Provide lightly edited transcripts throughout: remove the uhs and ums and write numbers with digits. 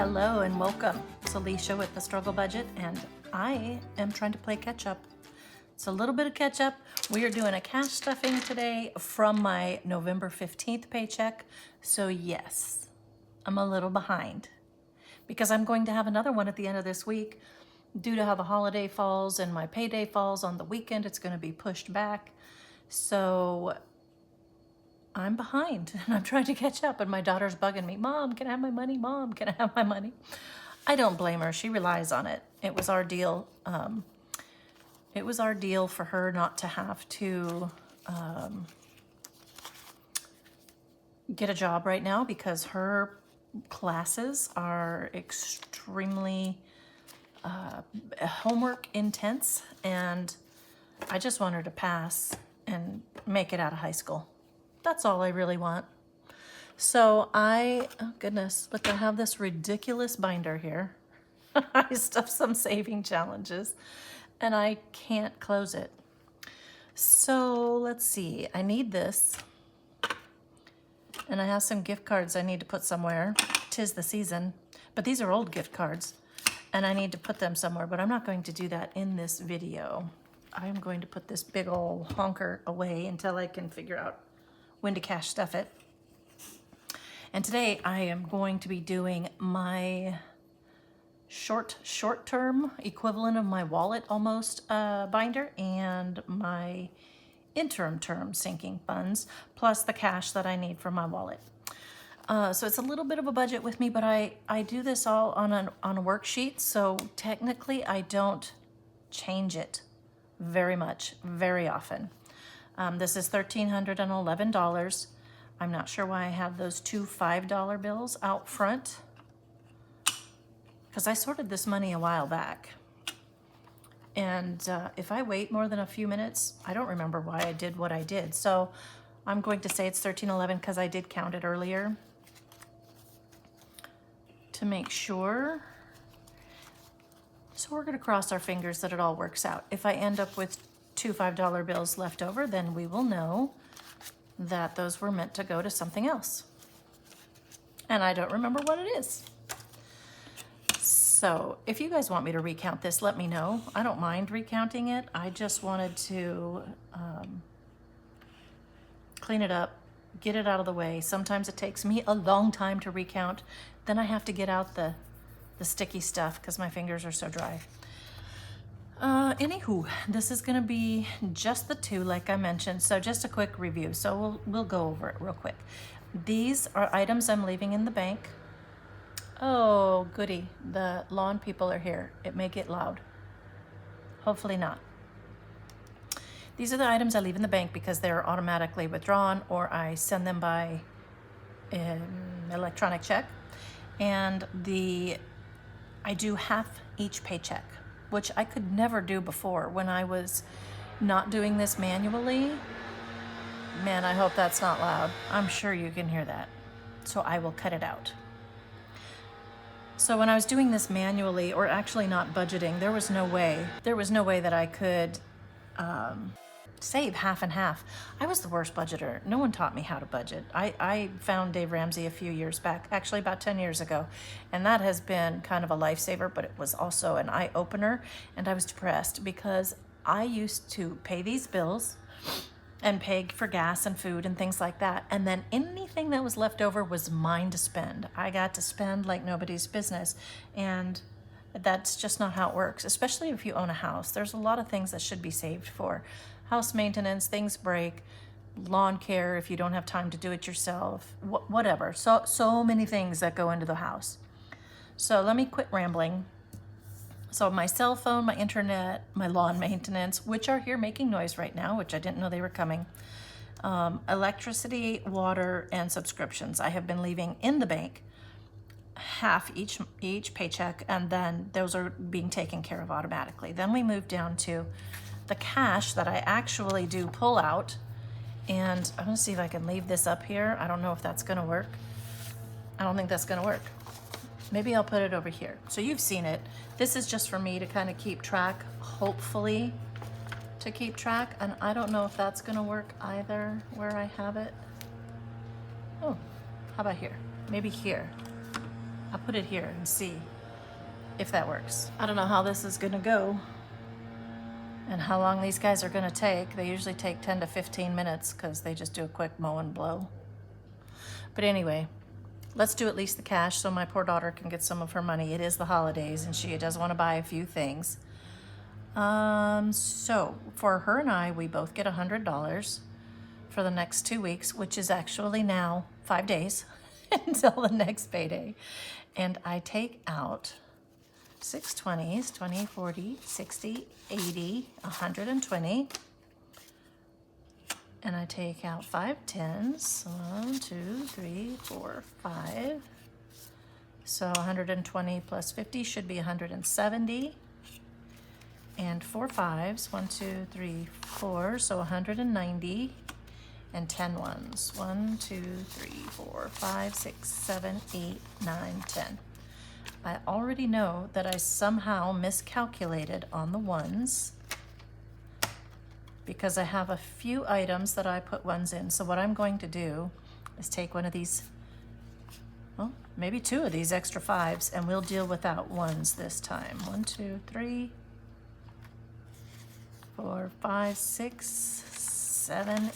Hello and welcome. It's Alicia with the Struggle Budget, and I am trying to play catch up. It's a little bit of catch up. We are doing a cash stuffing today from my November 15th paycheck. So yes, I'm a little behind because I'm going to have another one at the end of this week. Due to how the holiday falls and my payday falls on the weekend, it's going to be pushed back. So I'm behind and I'm trying to catch up, and my daughter's bugging me. Mom, can I have my money? Mom, can I have my money? I don't blame her. She relies on it. It was our deal. It was our deal for her not to have to get a job right now because her classes are extremely homework intense, and I just want her to pass and make it out of high school. That's all I really want. So oh goodness, look, I have this ridiculous binder here. I stuffed some saving challenges and I can't close it. So let's see, I need this. And I have some gift cards I need to put somewhere. 'Tis the season, but these are old gift cards and I need to put them somewhere, but I'm not going to do that in this video. I'm going to put this big old honker away until I can figure out when to cash stuff it. And today I am going to be doing my short-term equivalent of my wallet almost binder and my interim term sinking funds, plus the cash that I need for my wallet. So it's a little bit of a budget with me, but I do this all on a worksheet, so technically I don't change it very much, very often. This is $1,311. I'm not sure why I have those two $5 bills out front, because I sorted this money a while back. And if I wait more than a few minutes, I don't remember why I did what I did. So I'm going to say it's $1,311 because I did count it earlier to make sure. So we're going to cross our fingers that it all works out. If I end up with two $5 bills left over, then we will know that those were meant to go to something else. And I don't remember what it is. So if you guys want me to recount this, let me know. I don't mind recounting it. I just wanted to clean it up, get it out of the way. Sometimes it takes me a long time to recount. Then I have to get out the sticky stuff because my fingers are so dry. Anywho, this is gonna be just the two, like I mentioned. So just a quick review. So we'll go over it real quick. These are items I'm leaving in the bank. Oh, goody. The lawn people are here. It may get loud. Hopefully not. These are the items I leave in the bank because they're automatically withdrawn, or I send them by electronic check. And I do half each paycheck, which I could never do before when I was not doing this manually. Man, I hope that's not loud. I'm sure you can hear that. So I will cut it out. So when I was doing this manually, or actually not budgeting, there was no way that I could save half and half. I was the worst budgeter. No one taught me how to budget. I found Dave Ramsey a few years back, actually about 10 years ago, and that has been kind of a lifesaver, but it was also an eye-opener, and I was depressed because I used to pay these bills and pay for gas and food and things like that, and then anything that was left over was mine to spend. I got to spend like nobody's business, and that's just not how it works, especially if you own a house. There's a lot of things that should be saved for. House maintenance, things break, lawn care if you don't have time to do it yourself, whatever. So many things that go into the house. So let me quit rambling. So my cell phone, my internet, my lawn maintenance, which are here making noise right now, which I didn't know they were coming. Electricity, water, and subscriptions. I have been leaving in the bank half each paycheck, and then those are being taken care of automatically. Then we move down to the cash that I actually do pull out, and I'm gonna see if I can leave this up here. I don't know if that's gonna work. I don't think that's gonna work. Maybe I'll put it over here. So you've seen it. This is just for me to kind of keep track, hopefully to keep track, and I don't know if that's gonna work either where I have it. Oh, how about here? Maybe here. I'll put it here and see if that works. I don't know how this is gonna go and how long these guys are gonna take. They usually take 10 to 15 minutes because they just do a quick mow and blow. But anyway, let's do at least the cash so my poor daughter can get some of her money. It is the holidays and she does want to buy a few things. So for her and I, we both get $100 for the next 2 weeks, which is actually now 5 days until the next payday. And I take out 6 20s, 20, 40, 60, 80, 120. And I take out 5 10s. 1, 2, 3, 4, 5. So 120 plus 50 should be 170. And 4 5s. 1, 2, 3, 4. So 190. And 10 ones. 1, 2, 3, 4, 5, 6, 7, 8, 9, 10. I already know that I somehow miscalculated on the ones because I have a few items that I put ones in. So what I'm going to do is take one of these, well, maybe 2 of these extra 5s, and we'll deal without ones this time. 1, 2, 3, 4, 5, 6, 7,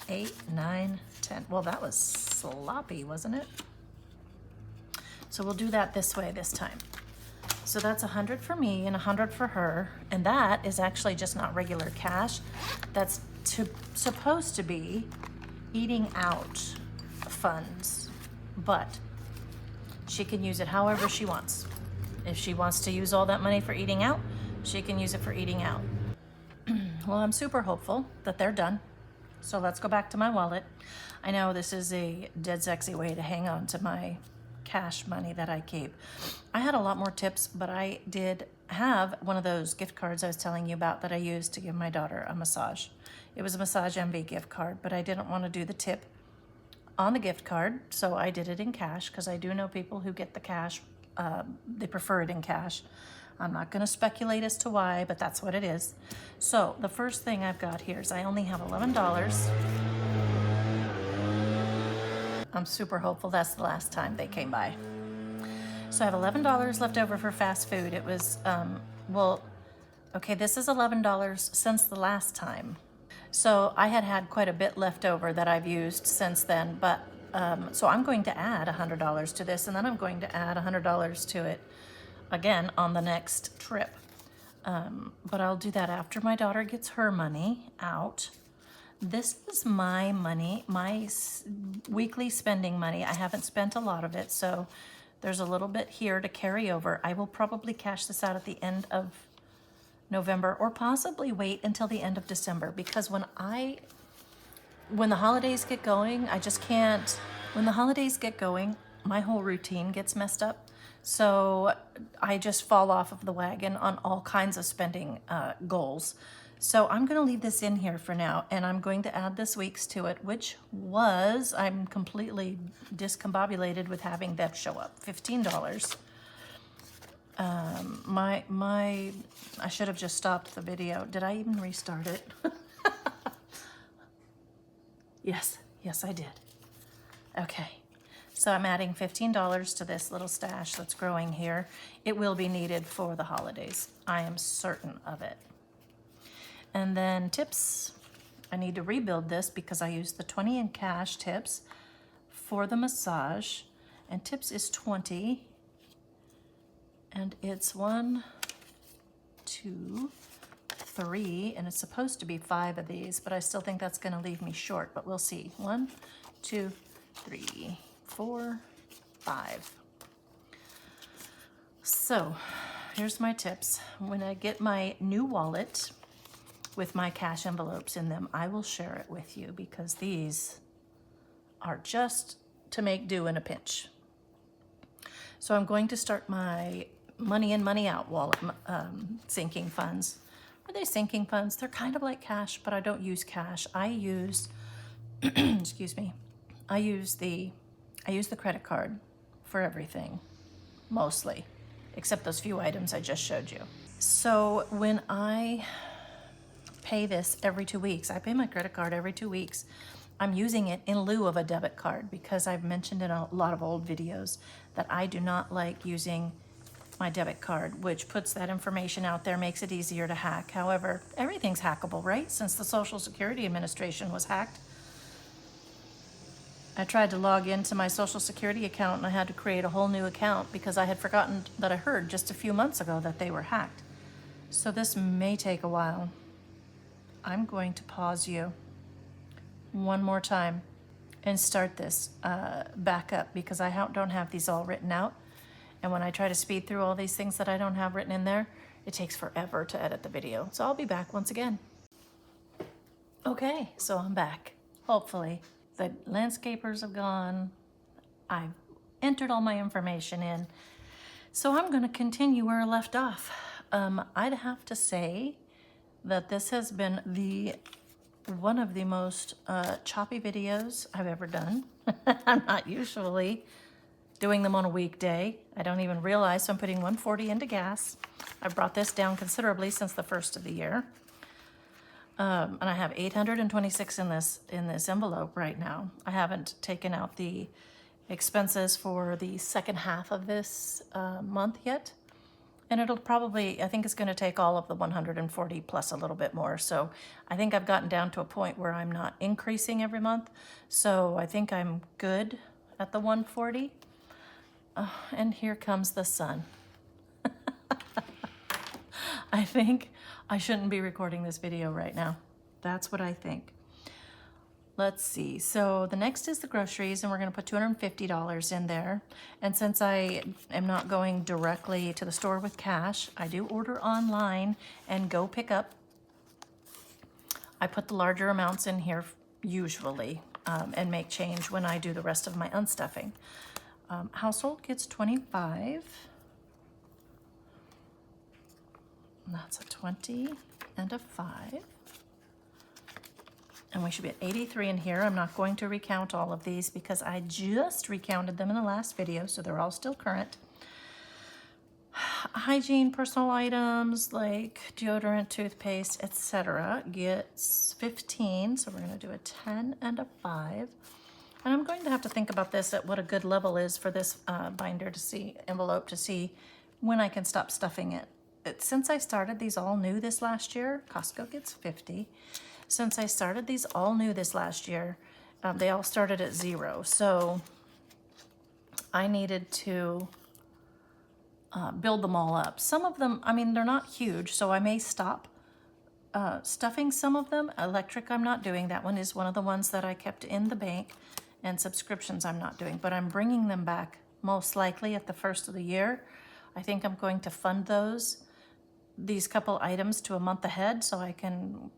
8, 9, 10. Well, that was sloppy, wasn't it? So we'll do that this way this time. So that's 100 for me and 100 for her. And that is actually just not regular cash. That's supposed to be eating out funds, but she can use it however she wants. If she wants to use all that money for eating out, she can use it for eating out. Well, I'm super hopeful that they're done. So let's go back to my wallet. I know this is a dead sexy way to hang on to my cash money that I keep. I had a lot more tips, but I did have one of those gift cards I was telling you about that I used to give my daughter a massage. It was a Massage Envy gift card, but I didn't want to do the tip on the gift card, so I did it in cash because I do know people who get the cash, they prefer it in cash. I'm not going to speculate as to why, but that's what it is. So the first thing I've got here is I only have $11. I'm super hopeful that's the last time they came by. So I have $11 left over for fast food. It was, well, okay, this is $11 since the last time. So I had quite a bit left over that I've used since then, but so I'm going to add $100 to this, and then I'm going to add $100 to it again on the next trip. But I'll do that after my daughter gets her money out. This is my money, my weekly spending money. I haven't spent a lot of it, so there's a little bit here to carry over. I will probably cash this out at the end of November, or possibly wait until the end of December, because when the holidays get going, I just can't. When the holidays get going, my whole routine gets messed up. So I just fall off of the wagon on all kinds of spending goals. So I'm going to leave this in here for now, and I'm going to add this week's to it, which was, I'm completely discombobulated with having that show up, $15. I should have just stopped the video. Did I even restart it? Yes, I did. Okay. So I'm adding $15 to this little stash that's growing here. It will be needed for the holidays. I am certain of it. And then tips. I need to rebuild this because I used the 20 in cash tips for the massage. And tips is 20. And it's 1, 2, 3. And it's supposed to be 5 of these, but I still think that's going to leave me short. But we'll see. 1, 2, 3, 4, 5. So here's my tips. When I get my new wallet with my cash envelopes in them, I will share it with you because these are just to make do in a pinch. So I'm going to start my money in, money out wallet, sinking funds. Are they sinking funds? They're kind of like cash, but I don't use cash. I use, excuse me, I use the credit card for everything, mostly, except those few items I just showed you. So when I pay this every 2 weeks, I pay my credit card every 2 weeks, I'm using it in lieu of a debit card because I've mentioned in a lot of old videos that I do not like using my debit card, which puts that information out there, makes it easier to hack. However, everything's hackable, right? Since the Social Security Administration was hacked. I tried to log into my Social Security account and I had to create a whole new account because I had forgotten that I heard just a few months ago that they were hacked. So this may take a while. I'm going to pause you one more time and start this back up because I don't have these all written out. And when I try to speed through all these things that I don't have written in there, it takes forever to edit the video. So I'll be back once again. Okay, so I'm back. Hopefully. The landscapers have gone. I've entered all my information in. So I'm going to continue where I left off. I'd have to say that this has been one of the most choppy videos I've ever done. I'm not usually doing them on a weekday. I don't even realize I'm putting $1.40 into gas. I brought this down considerably since the first of the year. And I have $826 in this envelope right now. I haven't taken out the expenses for the second half of this month yet. And it'll probably, I think it's going to take all of the 140 plus a little bit more. So I think I've gotten down to a point where I'm not increasing every month. So I think I'm good at the 140. And here comes the sun. I think I shouldn't be recording this video right now. That's what I think. Let's see. So the next is the groceries, and we're going to put $250 in there. And since I am not going directly to the store with cash, I do order online and go pick up. I put the larger amounts in here usually and make change when I do the rest of my unstuffing. Household gets 25. That's a 20 and a 5. And we should be at 83 in here. I'm not going to recount all of these because I just recounted them in the last video, so they're all still current. Hygiene, personal items like deodorant, toothpaste, etc. gets 15, so we're going to do a 10 and a 5. And I'm going to have to think about this at what a good level is for this binder to see, envelope to see when I can stop stuffing it. Since I started these all new this last year, Costco gets 50. Since I started these all new this last year, they all started at 0. So I needed to build them all up. Some of them, I mean, they're not huge, so I may stop stuffing some of them. Electric, I'm not doing. That one is one of the ones that I kept in the bank. And subscriptions I'm not doing, but I'm bringing them back most likely at the first of the year. I think I'm going to fund these couple items to a month ahead so I can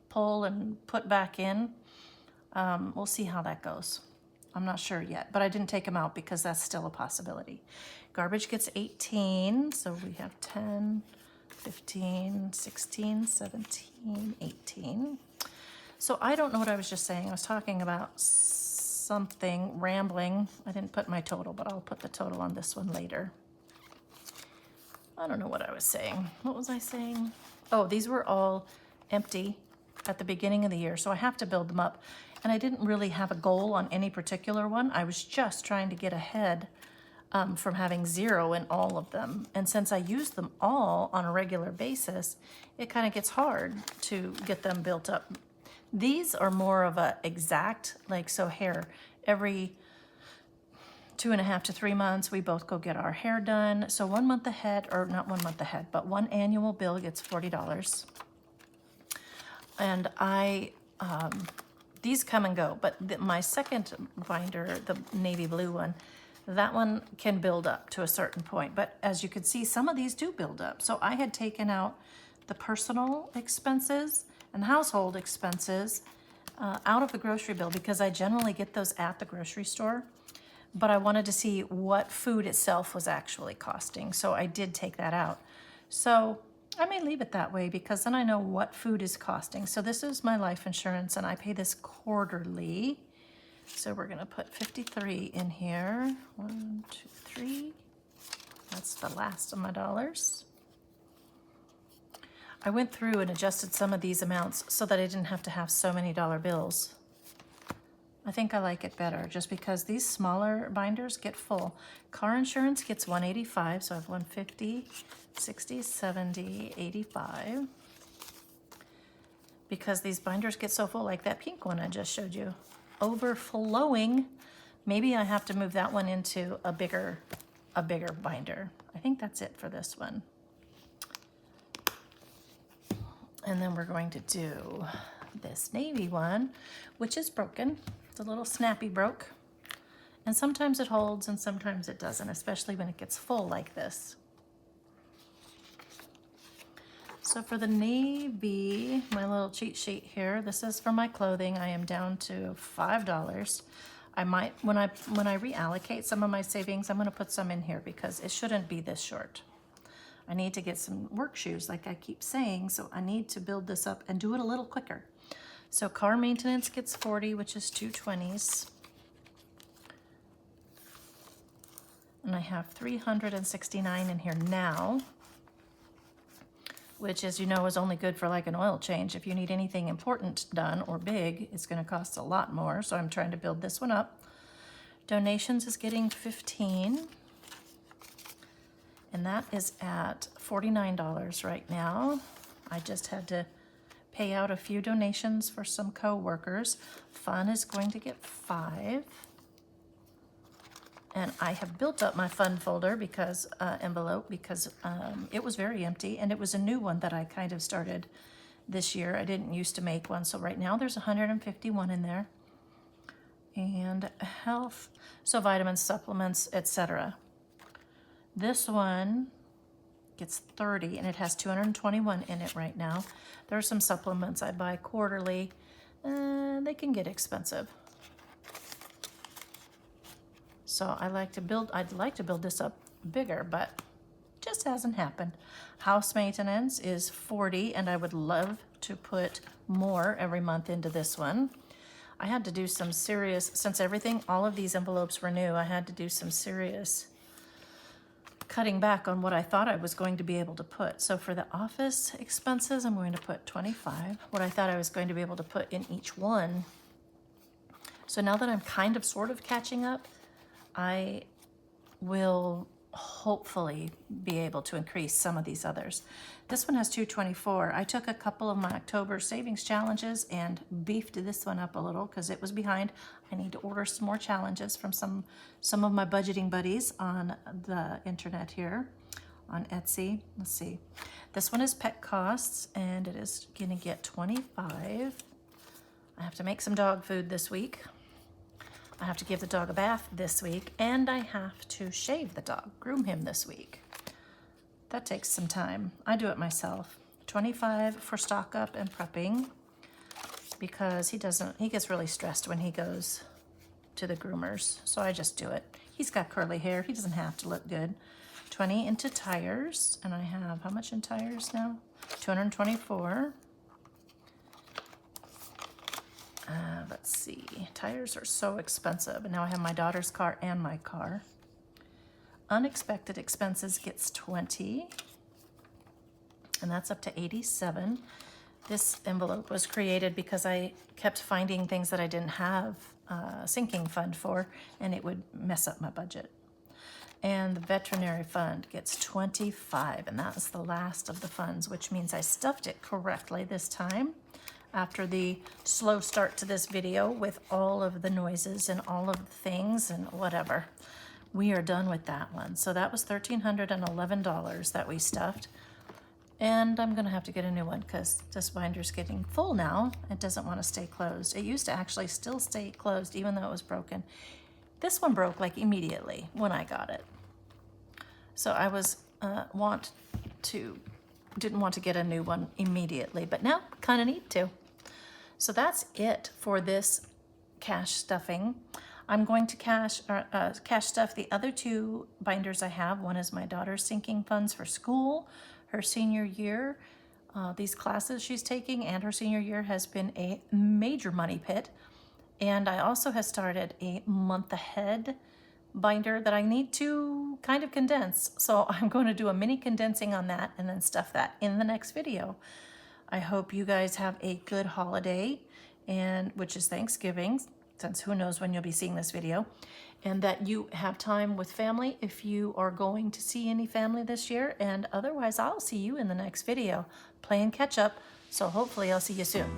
pull and put back in. We'll see how that goes. I'm not sure yet, but I didn't take them out because that's still a possibility. Garbage gets 18, so we have 10, 15, 16, 17, 18. So I don't know what I was just saying. I was talking about something, rambling. I didn't put my total, but I'll put the total on this one later. I don't know what I was saying. What was I saying? Oh, these were all empty at the beginning of the year, so I have to build them up. And I didn't really have a goal on any particular one. I was just trying to get ahead from having 0 in all of them. And since I use them all on a regular basis, it kind of gets hard to get them built up. These are more of a exact, like, so hair, every 2.5 to 3 months, we both go get our hair done. So 1 month ahead, or not 1 month ahead, but one annual bill gets $40. And these come and go, but my second binder, the navy blue one, that one can build up to a certain point. But as you can see, some of these do build up. So I had taken out the personal expenses and household expenses out of the grocery bill because I generally get those at the grocery store. But I wanted to see what food itself was actually costing. So I did take that out. So I may leave it that way because then I know what food is costing. So this is my life insurance and I pay this quarterly. So we're gonna put 53 in here. 1, 2, 3. That's the last of my dollars. I went through and adjusted some of these amounts so that I didn't have to have so many dollar bills. I think I like it better just because these smaller binders get full. Car insurance gets $185, so I have $150, $60, $70, $85. Because these binders get so full, like that pink one I just showed you, overflowing. Maybe I have to move that one into a bigger binder. I think that's it for this one. And then we're going to do this navy one, which is broken. It's a little snappy broke. And sometimes it holds and sometimes it doesn't, especially when it gets full like this. So for the navy, my little cheat sheet here, this is for my clothing. I am down to $5. I might, when I reallocate some of my savings, I'm going to put some in here because it shouldn't be this short. I need to get some work shoes, like I keep saying, so I need to build this up and do it a little quicker. So car maintenance gets 40, which is 220s. And I have 369 in here now, which, as you know, is only good for like an oil change. If you need anything important done or big, it's going to cost a lot more. So I'm trying to build this one up. Donations is getting 15. And that is at $49 right now. I just had to pay out a few donations for some co-workers. Fun is going to get 5. And I have built up my fun folder because envelope because it was very empty, and it was a new one that I kind of started this year. I didn't used to make one, so right now there's 151 in there. And health, so vitamins, supplements, etc. This one gets 30, and it has 221 in it right now. There are some supplements I buy quarterly. They can get expensive. So I'd like to build this up bigger, but just hasn't happened. House maintenance is 40, and I would love to put more every month into this one. I had to do some serious, since all of these envelopes were new, I had to do some serious cutting back on what I thought I was going to be able to put. So for the office expenses, I'm going to put 25, what I thought I was going to be able to put in each one. So now that I'm kind of sort of catching up, I will hopefully be able to increase some of these others. This one has 224. I took a couple of my October savings challenges and beefed this one up a little because it was behind. I need to order some more challenges from some of my budgeting buddies on the internet here on Etsy. Let's see. This one is pet costs, and it is going to get 25. I have to make some dog food this week. I have to give the dog a bath this week, and I have to shave the dog, groom him this week. That takes some time. I do it myself. 25 for stock up and prepping because he gets really stressed when he goes to the groomers, so I just do it. He's got curly hair. He doesn't have to look good. 20 into tires, and I have, how much in tires now? 224. Let's see, tires are so expensive, and now I have my daughter's car and my car. Unexpected expenses gets 20, and that's up to 87. This envelope was created because I kept finding things that I didn't have a sinking fund for, and it would mess up my budget. And the veterinary fund gets 25, and that is the last of the funds, which means I stuffed it correctly this time. After the slow start to this video with all of the noises and all of the things and whatever, we are done with that one. So that was $1,311 that we stuffed. And I'm gonna have to get a new one because this binder's getting full now. It doesn't want to stay closed. It used to actually still stay closed even though it was broken. This one broke like immediately when I got it. So I was didn't want to get a new one immediately, but now kind of need to. So that's it for this cash stuffing. I'm going to cash stuff the other 2 binders I have. One is my daughter's sinking funds for school, her senior year. These classes she's taking and her senior year has been a major money pit. And I also have started a month ahead binder that I need to kind of condense. So I'm going to do a mini condensing on that and then stuff that in the next video. I hope you guys have a good holiday, and which is Thanksgiving. since who knows when you'll be seeing this video, and that you have time with family if you are going to see any family this year. And otherwise, I'll see you in the next video playing catch up. So hopefully I'll see you soon.